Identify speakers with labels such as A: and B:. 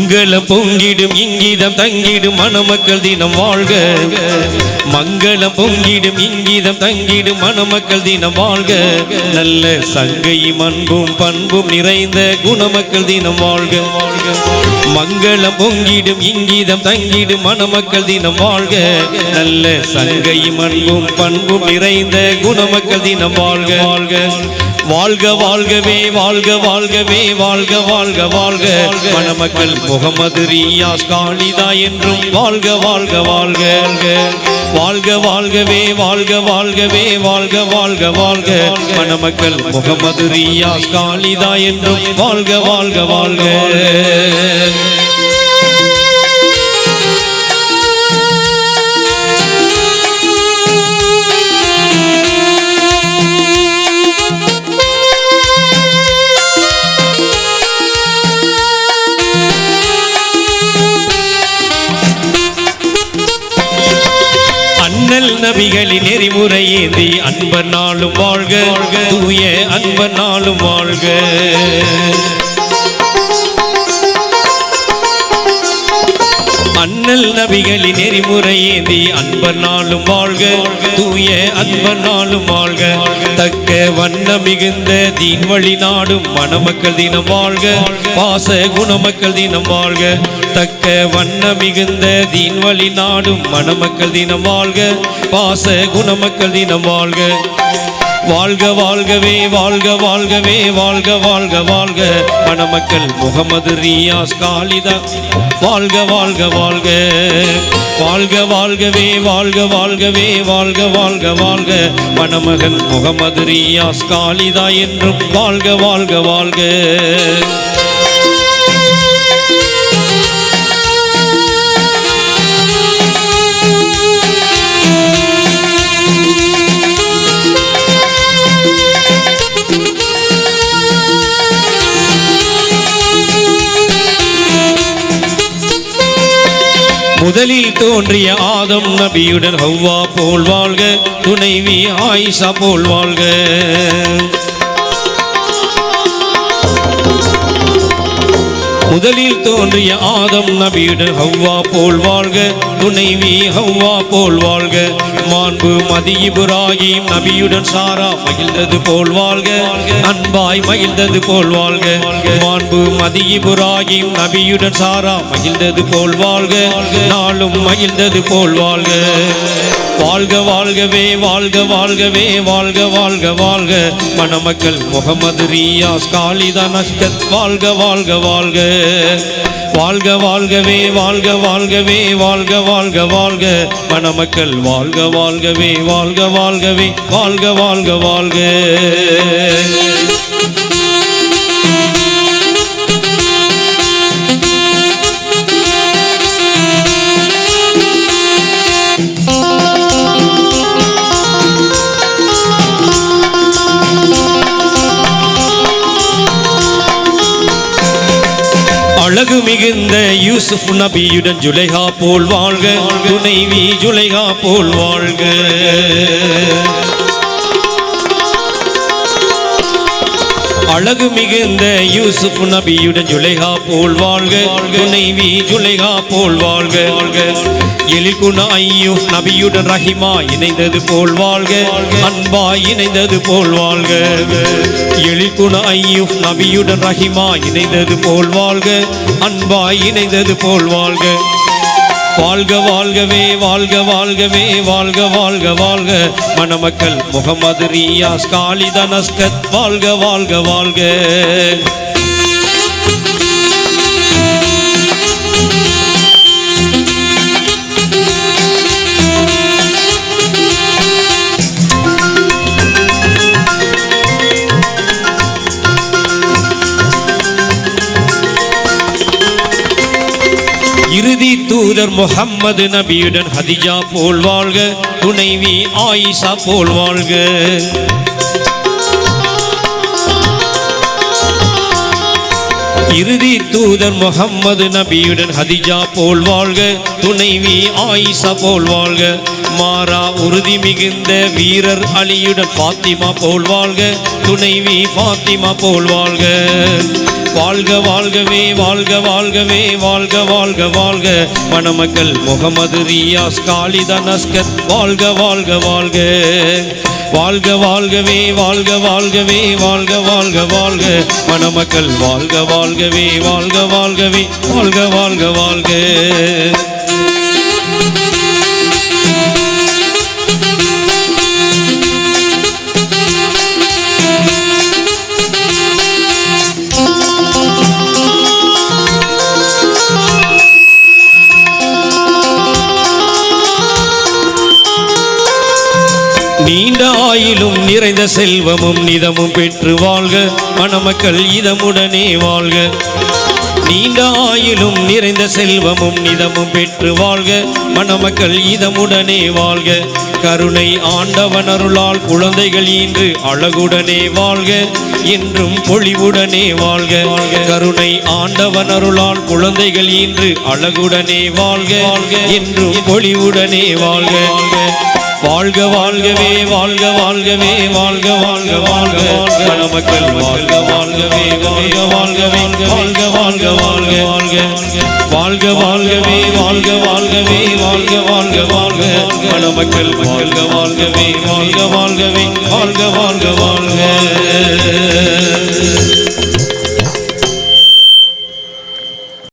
A: மங்களம் பொங்கிடும் இங்கீதம் தங்கிடும் மணமக்கள் தினம் வாழ்க. மங்களம் பொங்கிடும் இங்கீதம் தங்கிடும் மணமக்கள் தினம் வாழ்க. நல்ல சங்கையும் அன்பும் பண்பும் நிறைந்த குணமக்கள் தினம் வாழ்க. மங்களம் பொங்கிடும் இங்கீதம் தங்கிடும் மணமக்கள் தினம் வாழ்க. நல்ல சங்கையும் அன்பும் பண்பும் நிறைந்த குணமக்கள் தினம் வாழ்க. வாழ்க வாழ்கவே வாழ்க வாழ்கவே வாழ்க வாழ்க வாழ்க. மணமக்கள் முகமது ரியாஸ் காலிதா என்றும் வாழ்க வாழ்க வாழ்க. வாழ்க வாழ்கவே வாழ்க வாழ்கவே வாழ்க வாழ்க வாழ்க. மணமக்கள் முகமது ரியாஸ் காலிதா என்றும் வாழ்க வாழ்க வாழ்க. அண்ணல் நபிகளின் நெறிமுறை ஏந்தி அன்பர் நாளும் வாழ்க. தூய அன்பர் நாளும் வாழ்க. அண்ணல் நபிகளின் நெறிமுறை ஏந்தி அன்பர் நாளும் வாழ்க. தூய அன்பர் நாளும் வாழ்க. தக்க வண்ண மிகுந்த தீன் வழி நாடும் மணமக்கள் தினம் வாழ்க. பாச குணமக்கள் தினம் வாழ்க. தக்க வண்ண மிகுந்த தீன் வழி நாடும் மணமக்கள் தினம் வாழ்க. பாச குணமக்கள் தினம் வாழ்க. வாழ்க வாழ்கவே வாழ்க வாழ்கவே வாழ்க வாழ்க வாழ்க. மணமக்கள் முகமது ரியாஸ் காலிதா வாழ்க வாழ்க வாழ்க. வாழ்க வாழ்கவே வாழ்க வாழ்கவே வாழ்க வாழ்க வாழ்க. மணமகன் முகமது ரியாஸ் காலிதா என்றும் வாழ்க வாழ்க வாழ்க. முதலில் தோன்றிய ஆதம் நபியுடன் ஹவ்வா போல் வாழ்க. துணைவி ஆயிஷா போல் வாழ்க. முதலில் தோன்றிய ஆதம் நபியுடன் ஹவ்வா போல் வாழ்க. துணைவி ஹவ்வா போல் வாழ்க. மாண்பு மதி இப்ராஹிம் நபியுடன் சாரா மகிழ்ந்தது போல் வாழ்க. அன்பாய் மகிழ்ந்தது போல் வாழ்க. மாண்பு மதி இப்ராஹிம் நபியுடன் சாரா மகிழ்ந்தது போல் வாழ்க. நாளும் மகிழ்ந்தது போல் வாழ்க. வாழ்க வாழ்கவே வாழ்க வாழ்கவே வாழ்க வாழ்க வாழ்க. மணமக்கள் முகமது ரியாஸ் காலிதா நஷ்கத் வாழ்க வாழ்க வாழ்க. வாழ்க வாழ்கவே வாழ்க வாழ்கவே வாழ்க வாழ்க வாழ்க. மணமக்கள் வாழ்க வாழ்கவே வாழ்க வாழ்கவே வாழ்க வாழ்க வாழ்க. அழகு மிகுந்த யூசுப் நபியுடன் ஜுலைஹா போல் வாழ்க. துணைவி ஜுலைஹா போல் வாழ்க. அழகு மிகுந்த யூசுப் நபியுடன் ஜுலைஹா போல் வாழ்க. துணைவி ஜுலைஹா போல் வாழ்க. எழில்குண ஐயூப் நபியுடன் ரஹிமா இணைந்தது போல் வாழ்க. அன்பா இணைந்தது போல் வாழ்க. எழில்குண ஐயூப் நபியுடன் ரஹிமா இணைந்தது போல் வாழ்க. அன்பா இணைந்தது போல் வாழ்க. வாழ்க வாழ்கவே வாழ்க வாழ்கவே வாழ்க வாழ்க வாழ்க. மணமக்கள் முகமது ரியாஸ் காலிதா நஸ்கத் வாழ்க வாழ்க வாழ்க. இறுதி தூதர் முஹம்மது நபியுடன் ஹதிஜா போல் வாழ்க. துணைவி ஆயிஷா போல் வாழ்க. இறுதி தூதர் முஹம்மது நபியுடன் ஹதிஜா போல் வாழ்க. துணைவி ஆயிஷா போல் வாழ்க. மாறா உறுதி மிகுந்த வீரர் அலியுடன் ஃபாத்திமா போல் வாழ்க. துணைவி ஃபாத்திமா போல் வாழ்க. வாழ்க வாழ்கவே வாழ்க வாழ்கவே வாழ்க வாழ்க வாழ்க மணமக்கள் முகமது ரியாஸ் காலிதன் அஸ்கர் வாழ்க வாழ்க வாழ்க வாழ்க வாழ்கவே வாழ்க வாழ்கவே வாழ்க வாழ்க வாழ்க மணமக்கள் வாழ்க வாழ்கவே வாழ்க வாழ்கவே வாழ்க வாழ்க வாழ்க நீண்ட ஆயிலும் நிறைந்த செல்வமும் நிதமும் பெற்று வாழ்க மணமக்கள் இதமுடனே வாழ்க நீண்ட ஆயிலும் நிறைந்த செல்வமும் நிதமும் பெற்று வாழ்க மணமக்கள் இதமுடனே வாழ்க கருணை ஆண்டவன் அருளால் குழந்தைகள் ஈன்று அழகுடனே வாழ்க என்றும் பொலிவுடனே வாழ்க கருணை ஆண்டவன் அருளால் குழந்தைகள் ஈன்று அழகுடனே வாழ்க என்றும் பொலிவுடனே வாழ்க வாழ்க வாழ்கவே வாழ்க வாழ்கவே வாழ்க வாழ்க வாழ்க மணமக்கள் வாழ்க வாழ்கவே வாழ்க வாழ்கவே வாழ்க வாழ்க வாழ்க வாழ்க வாழ்கவே வாழ்க வாழ்கவே வாழ்க வாழ்க வாழ்க மணமக்கள் வாழ்க வாழ்கவே வாழ்க வாழ்கவே வாழ்க வாழ்க வாழ்க